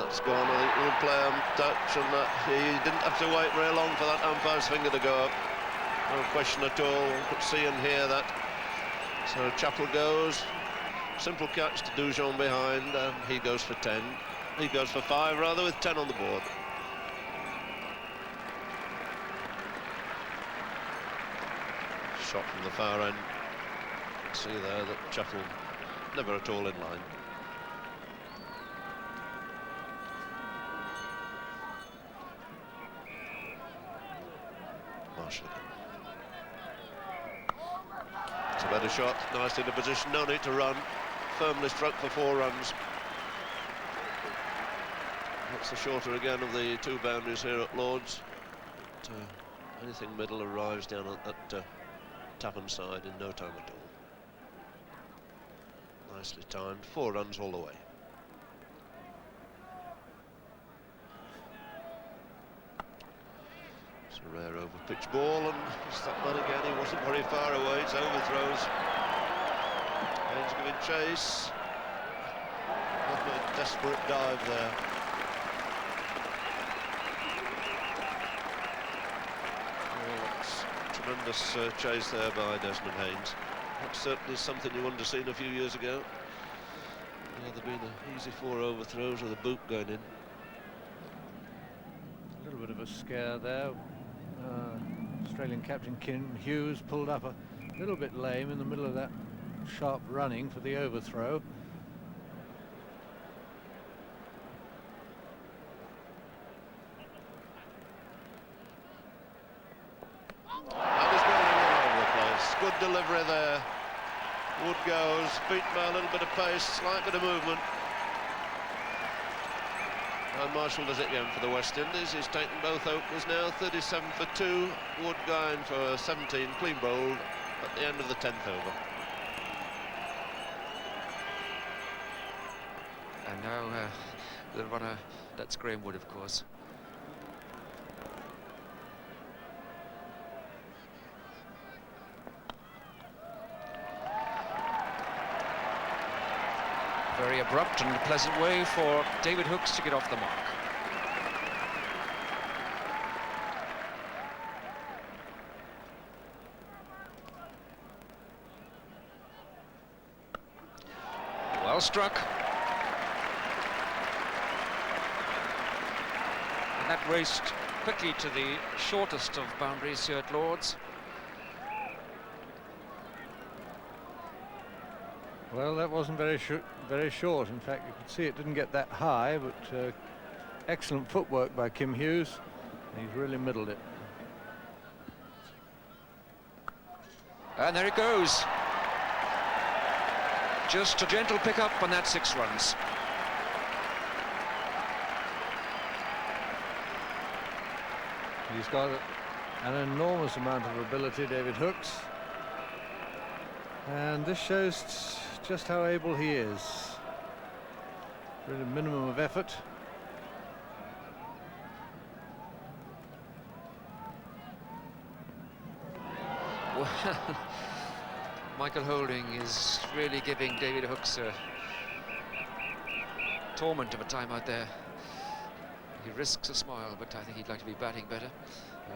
That's gone. I think we'll play him touch, and he didn't have to wait very long for that umpire's finger to go up. No question at all. Could see and hear that. So Chappell goes. Simple catch to Dujon behind, and he goes for 10. He goes for 5 rather, with 10 on the board. Shot from the far end. See there that Chappell never at all in line. Marshall again. It's a better shot, nicely in the position, no need to run. Firmly struck for 4 runs. That's the shorter again of the 2 boundaries here at Lord's. But, anything middle arrives down at Tappan side in no time at all. Nicely timed, 4 runs all the way. It's a rare over-pitch ball, and it's that man again. He wasn't very far away. It's overthrows. Haynes giving chase. A desperate dive there. Oh, that's tremendous chase there by Desmond Haynes. That's certainly something you wouldn't have seen a few years ago. There'd been an easy 4 overthrows with a boot going in. A little bit of a scare there. Australian captain Kim Hughes pulled up a little bit lame in the middle of that sharp running for the overthrow. And he's going all over the place. Good delivery there. Wood goes, beaten by a little bit of pace, slight bit of movement. And Marshall does it again for the West Indies. He's taken both openers now, 37 for 2. Wood going for 17, clean bowled at the end of the 10th over. And now the runner, that's Graham Wood, of course. Very abrupt and pleasant way for David Hooks to get off the mark. Well struck. And that raced quickly to the shortest of boundaries here at Lord's. Well, that wasn't very short. In fact, you could see it didn't get that high, but excellent footwork by Kim Hughes. He's really middled it. And there it goes. Just a gentle pick-up on that 6 runs. He's got an enormous amount of ability, David Hooks. And this shows just how able he is. Really minimum of effort. Well, Michael Holding is really giving David Hooks a torment of a time out there. He risks a smile, but I think he'd like to be batting better.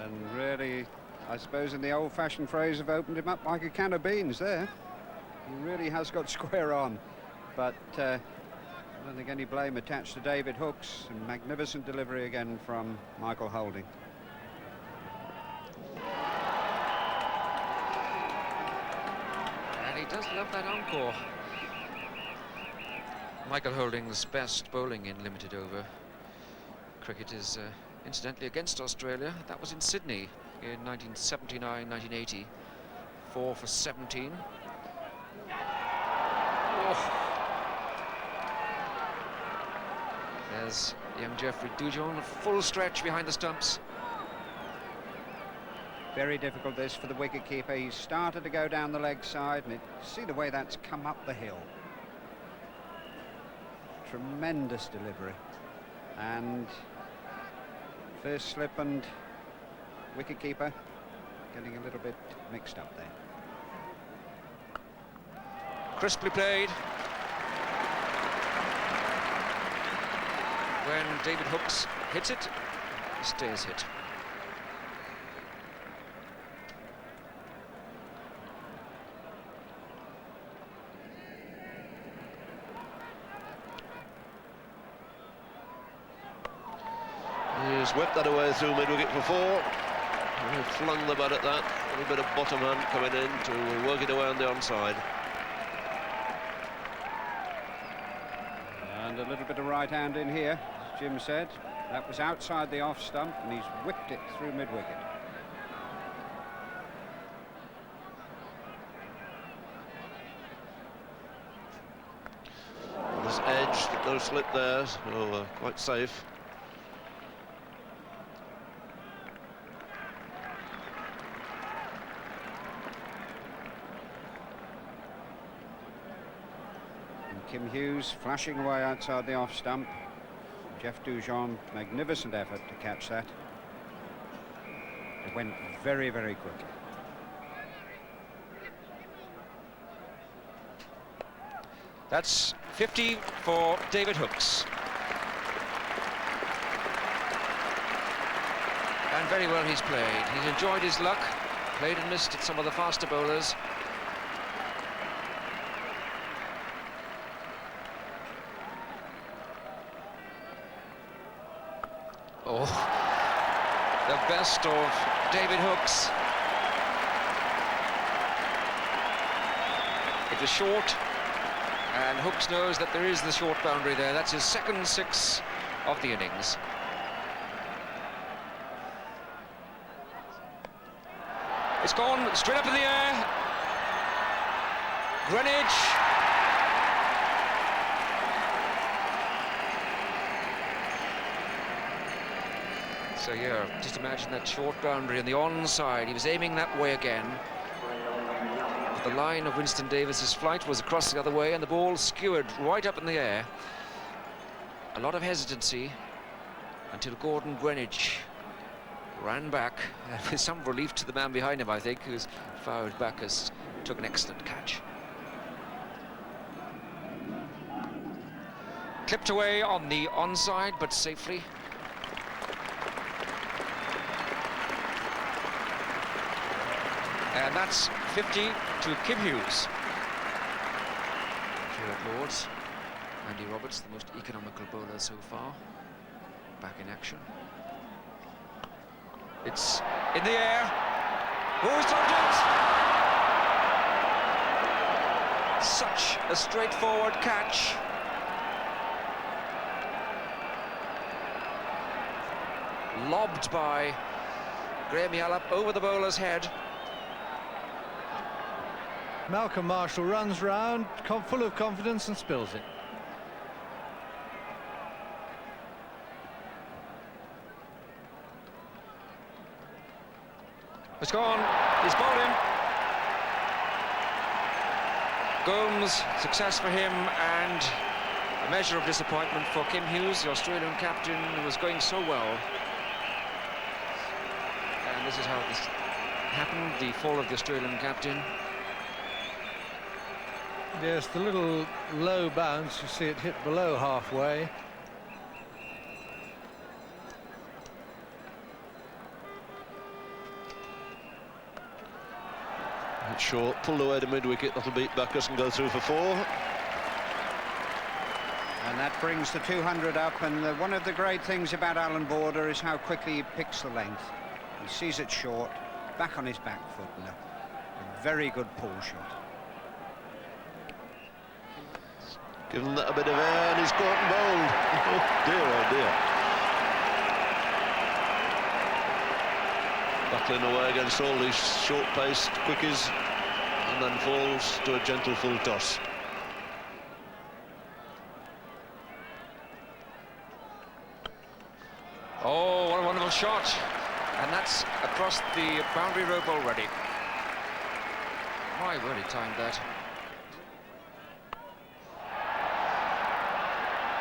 And really, I suppose in the old-fashioned phrase, have opened him up like a can of beans there. He really has got square on, but I don't think any blame attached to David Hooks. And magnificent delivery again from Michael Holding. And he does love that encore. Michael Holding's best bowling in limited over cricket is incidentally against Australia. That was in Sydney in 1979-1980. 4 for 17. There's young Geoffrey Dujon, a full stretch behind the stumps. Very difficult this for the wicketkeeper. He started to go down the leg side, and see the way that's come up the hill. Tremendous delivery. And first slip and wicketkeeper getting a little bit mixed up there. Crisply played. when David Hooks hits it, it stays hit. He's whipped that away through mid-wicket for 4. And he flung the bat at that. A little bit of bottom hand coming in to work it away on the onside. And a little bit of right hand in here, as Jim said. That was outside the off stump, and he's whipped it through mid-wicket. This edge, no slip there, so quite safe. Kim Hughes flashing away outside the off stump. Jeff Dujon, magnificent effort to catch that. It went very, very quickly. That's 50 for David Hooks. And very well he's played. He's enjoyed his luck, played and missed at some of the faster bowlers. Oh, the best of David Hooks. It was short, and Hooks knows that there is the short boundary there. That's his second 6 of the innings. It's gone straight up in the air. Greenidge. So yeah, just imagine that short boundary on the onside. He was aiming that way again. But the line of Winston Davis's flight was across the other way, and the ball skewered right up in the air. A lot of hesitancy until Gordon Greenidge ran back, with some relief to the man behind him, I think, who's fired back as took an excellent catch. Clipped away on the onside, but safely. And that's 50 to Kim Hughes. Here at Lord's, Andy Roberts, the most economical bowler so far, back in action. It's in the air. Who's dropped it? Such a straightforward catch. Lobbed by Graham Yallop over the bowler's head. Malcolm Marshall runs round, full of confidence, and spills it. It's gone. He's bowled him. Gomes, success for him, and a measure of disappointment for Kim Hughes, the Australian captain, who was going so well. And this is how this happened, the fall of the Australian captain. Yes, the little low bounce, you see it hit below halfway. It's short, pulled away to mid-wicket, that'll beat Backus and go through for 4. And that brings the 200 up, and one of the great things about Alan Border is how quickly he picks the length. He sees it short, back on his back foot, and a very good pull shot. Given that a bit of air, and he's caught and bowled. Oh dear, oh dear. Battling away against all these short-paced quickies, and then falls to a gentle full toss. Oh, what a wonderful shot. And that's across the boundary rope already. My word, he timed that.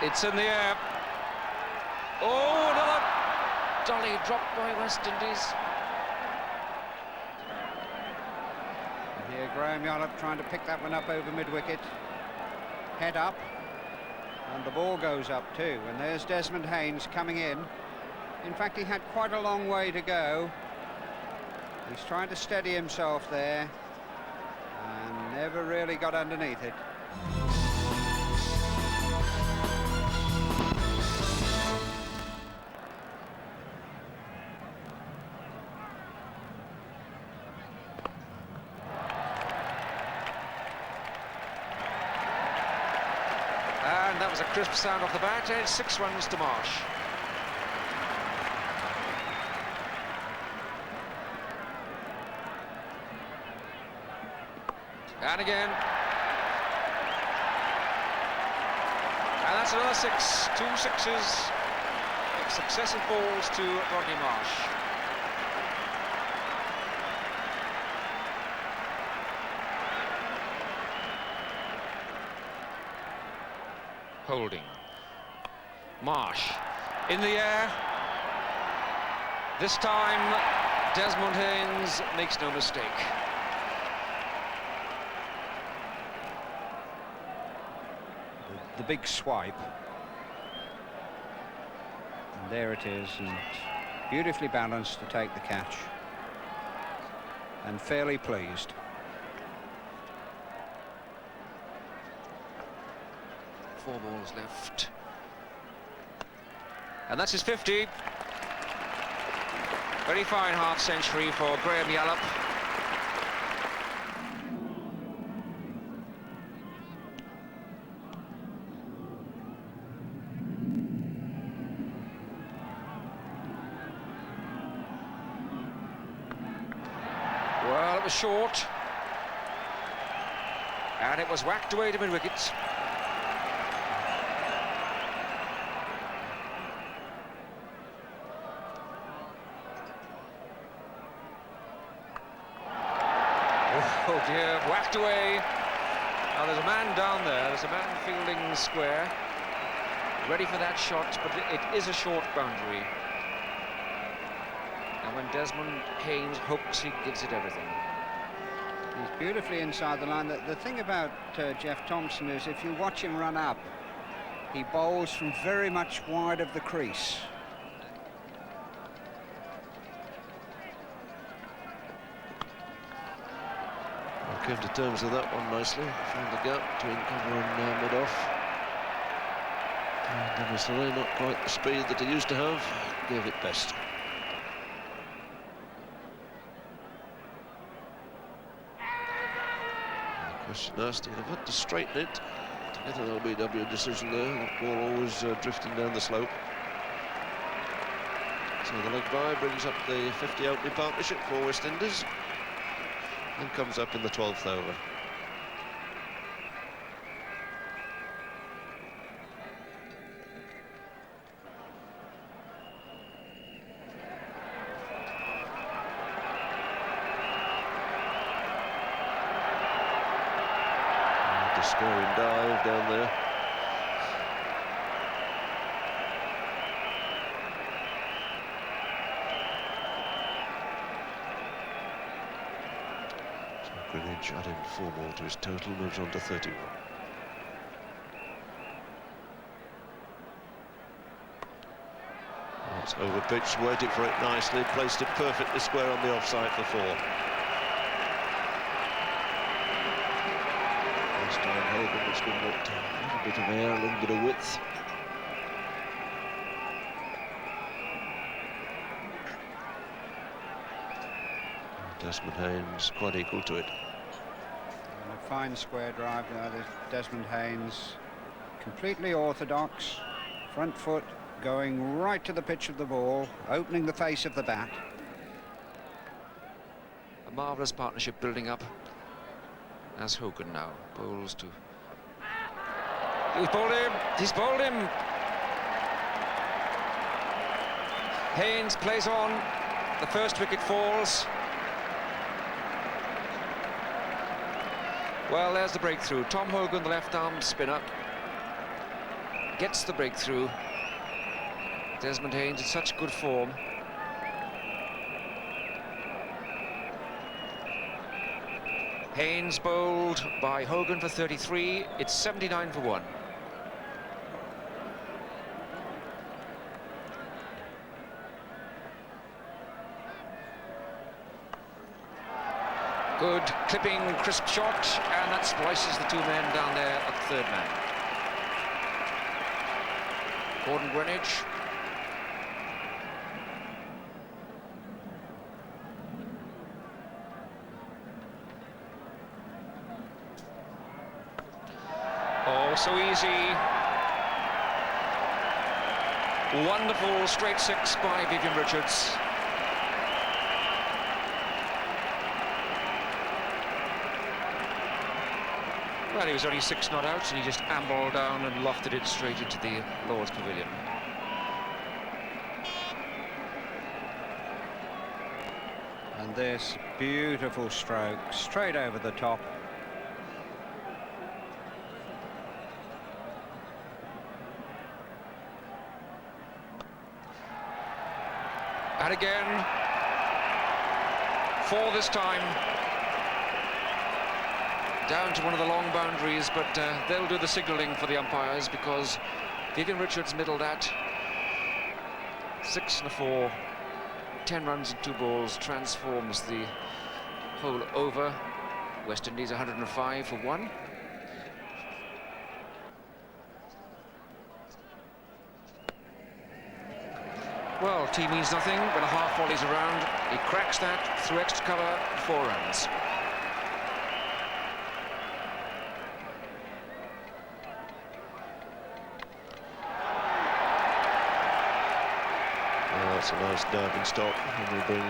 It's in the air. Oh, another dolly dropped by West Indies. And here Graham Yallop trying to pick that one up over mid-wicket. Head up. And the ball goes up too, and there's Desmond Haynes coming in. In fact, he had quite a long way to go. He's trying to steady himself there and never really got underneath it. And that was a crisp sound off the bat, and it's 6 runs to Marsh. And again. And that's another 6. 2 sixes. Successive balls to Rodney Marsh. Holding. Marsh in the air. This time Desmond Haynes makes no mistake. The big swipe. And there it is, and beautifully balanced to take the catch. And fairly pleased. Four balls left. And that's his 50. Very fine half-century for Graham Yallop. Well, it was short. And it was whacked away to mid-wicket. Oh dear, whacked away. Now there's a man down there, there's a man fielding square, ready for that shot, but it is a short boundary. And when Desmond Haynes hooks, he gives it everything. He's beautifully inside the line. The thing about Jeff Thompson is if you watch him run up, he bowls from very much wide of the crease. Came to terms with that one nicely. Found the gap between cover and mid-off. And obviously not quite the speed that he used to have. Gave it best. And the question asked, he'd have had to straighten it to get an LBW decision there. That ball always drifting down the slope. So the leg by brings up the 50 opening partnership for West Indies. And comes up in the 12th over. The scoring dive down there. Greenidge adding 4 more to his total, moves on to 31. That's over-pitched, waited for it nicely, placed it perfectly square on the offside for 4. This time Hogan has given it a little bit of air, a little bit of width. Desmond Haynes quite equal to it. And a fine square drive now. There's Desmond Haynes, completely orthodox, front foot going right to the pitch of the ball, opening the face of the bat. A marvellous partnership building up as Hogan now bowls to... He's bowled him! He's bowled him! Haynes plays on. The first wicket falls. Well, there's the breakthrough. Tom Hogan, the left-arm spinner, gets the breakthrough. Desmond Haynes in such good form. Haynes bowled by Hogan for 33. It's 79 for 1. Good clipping, crisp shot, and that splices the two men down there at the third man. Gordon Greenidge. Oh, so easy. Wonderful straight six by Vivian Richards. Well, he was only 6 not out, and he just ambled down and lofted it straight into the Lord's Pavilion. And this beautiful stroke, straight over the top. And again, 4 this time. Down to one of the long boundaries, but they'll do the signalling for the umpires, because Vivian Richards middled at 6 and a 4, 10 runs and 2 balls, transforms the whole over. West Indies 105 for 1. Well, tea means nothing when a half volley's around. He cracks that through extra cover, 4 runs. That's a nice diving stop, and will bring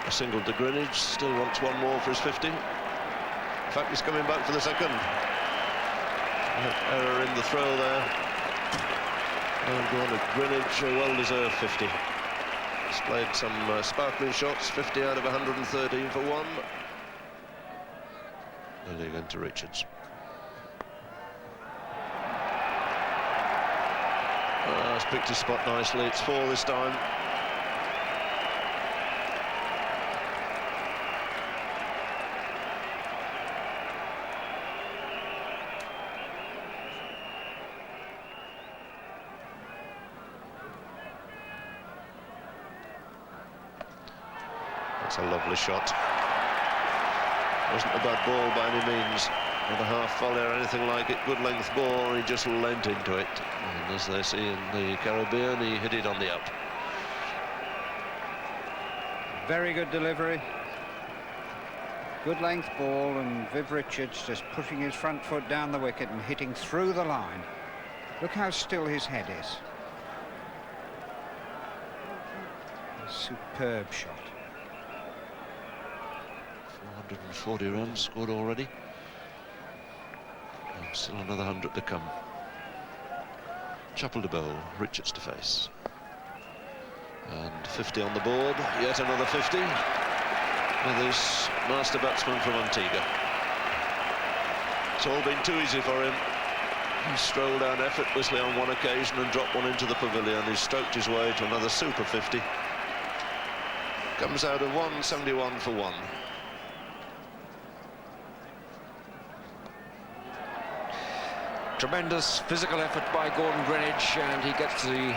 a single to Greenidge. Still wants 1 more for his 50. In fact, he's coming back for the second. Error in the throw there. And going to Greenidge, a well-deserved 50. Displayed some sparkling shots, 50 out of 113 for 1. The league into Richards. He's picked his spot nicely. It's 4 this time. That's a lovely shot. Wasn't a bad ball by any means. Not a half volley or anything like it. Good length ball, he just leant into it. And as they see in the Caribbean, he hit it on the up. Very good delivery. Good length ball, and Viv Richards just putting his front foot down the wicket and hitting through the line. Look how still his head is. A superb shot. 440 runs scored already. And still another 100 to come. Chappell to bowl, Richards to face. And 50 on the board, yet another 50 with his master batsman from Antigua. It's all been too easy for him. He strolled down effortlessly on one occasion and dropped one into the pavilion. He stroked his way to another super 50. Comes out of 171 for 1. Tremendous physical effort by Gordon Greenidge, and he gets the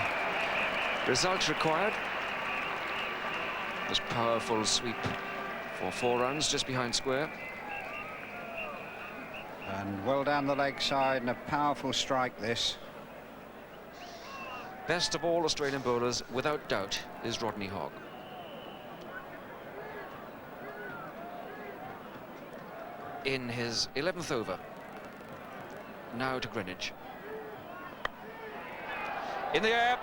result required. This powerful sweep for 4 runs just behind square. And well down the leg side, and a powerful strike this. Best of all Australian bowlers, without doubt, is Rodney Hogg. In his 11th over. Now to Greenidge. In the air,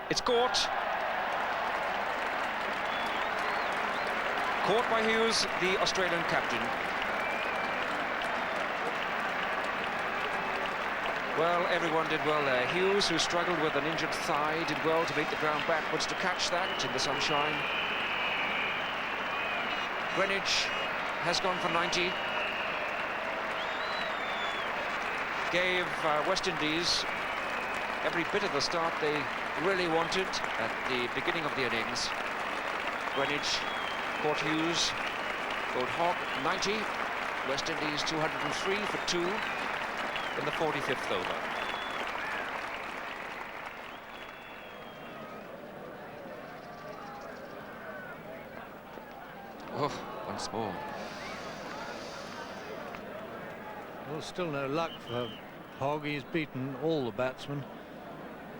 it's caught. Caught by Hughes, the Australian captain. Well, everyone did well there. Hughes, who struggled with an injured thigh, did well to make the ground backwards to catch that in the sunshine. Greenidge has gone for 90. Gave West Indies every bit of the start they really wanted at the beginning of the innings. Greenidge caught Hughes, caught Hogg 90, West Indies 203 for 2 in the 45th over. Oh, once more. Well, still no luck for Hogg. He's beaten all the batsmen.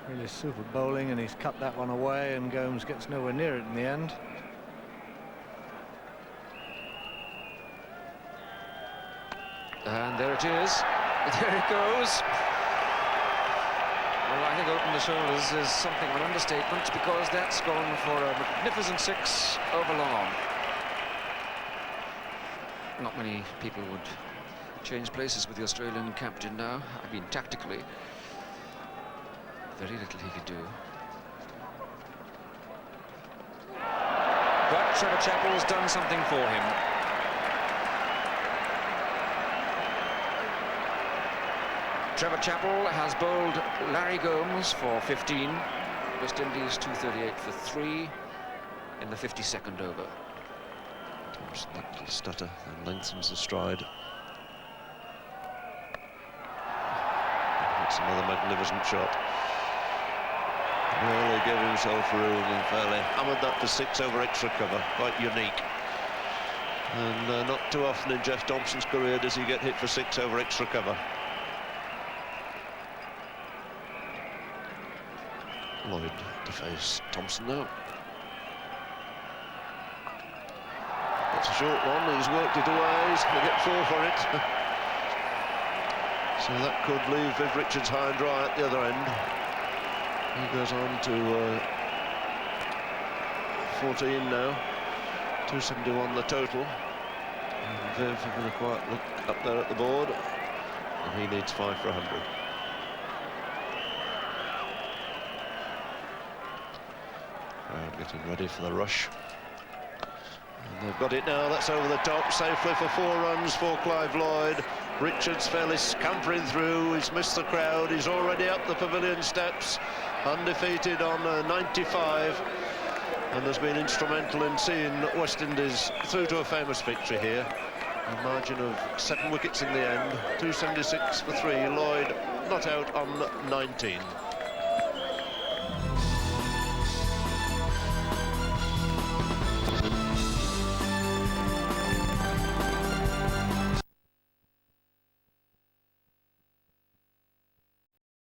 Really super bowling, and he's cut that one away, and Gomes gets nowhere near it in the end. And there it is. There it goes. Well, I think open the shoulders is something of an understatement, because that's gone for a magnificent 6 over long on. Not many people would change places with the Australian captain now. I mean, tactically, very little he could do. But Trevor Chappell's done something for him. Trevor Chappell has bowled Larry Gomes for 15. West Indies 238 for 3 in the 52nd over. Thompson, that little stutter, and lengthens the stride. That's another magnificent shot. Really gave himself room and fairly hammered that for 6 over extra cover. Quite unique. And not too often in Jeff Thompson's career does he get hit for 6 over extra cover. Lloyd to face Thompson now. That's a short one, he's worked it away, he's going to get 4 for it. So that could leave Viv Richards high and dry at the other end. He goes on to 14 now, 271 the total. And Viv having a quiet look up there at the board, and he needs 5 for 100. Crowd getting ready for the rush. And they've got it now, that's over the top, safely for 4 runs for Clive Lloyd. Richards fairly scampering through, he's missed the crowd, he's already up the pavilion steps, undefeated on 95, and has been instrumental in seeing West Indies through to a famous victory here. A margin of 7 wickets in the end, 276 for 3, Lloyd not out on 19.